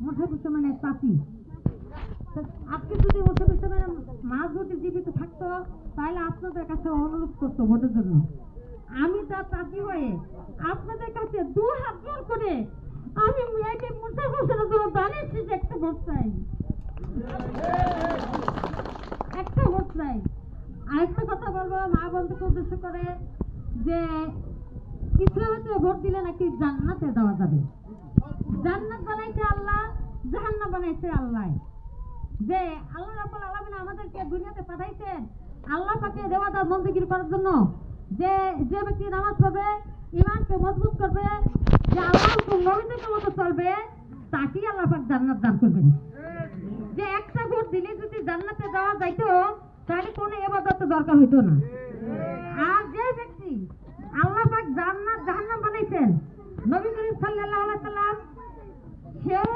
মোশাররফ হোসেনের চাচি। আজকে যদি মোশাররফ হোসেনের মা যদি জীবিত থাকতো তাহলে আপনাদের কাছে অনুরোধ করতো ভোটের জন্য। আমি তার চাচি হয়ে আপনাদের কাছে 2 হাত জোর করে আমি মেয়েকে মোশাররফ হোসেনের জন্য দাঁড়িয়েছি যে একটা ভোট চাই, একটা ভোট চাই। আরেকটা কথা বলবো মা বন্ধুকে উদ্দেশ্য করে, যে ইসলামেতে ভোট দিলে নাকি জান্নাতে দেওয়া যাবে। জান্নাত বানাইছে আল্লাহ, জাহান্নাম বানাইছে আল্লাহ। যে আল্লাহ রাব্বুল আলামিন আমাদেরকে দুনিয়াতে পাঠাইছেন আল্লাহ পাকে ইবাদত বندگی করার জন্য। যে যে ব্যক্তি নামাজ পড়বে, ঈমানকে মজবুত করবে, যে আল্লাহর হুকুম নবীদের মতো চলবে, তাকেই আল্লাহ পাক জান্নাত দান করবেন। যে একটা ভোট দিলে যদি জান্নাতে যাওয়া যাইতো তাহলে কোনো ইবাদতের দরকার হইতো না। আর যে ব্যক্তি আল্লাহ পাক জান্নাত জাহান্নাম বানাইছেন, নবী করিম সাল্লাল্লাহু আলাইহি সাল্লাম, সেও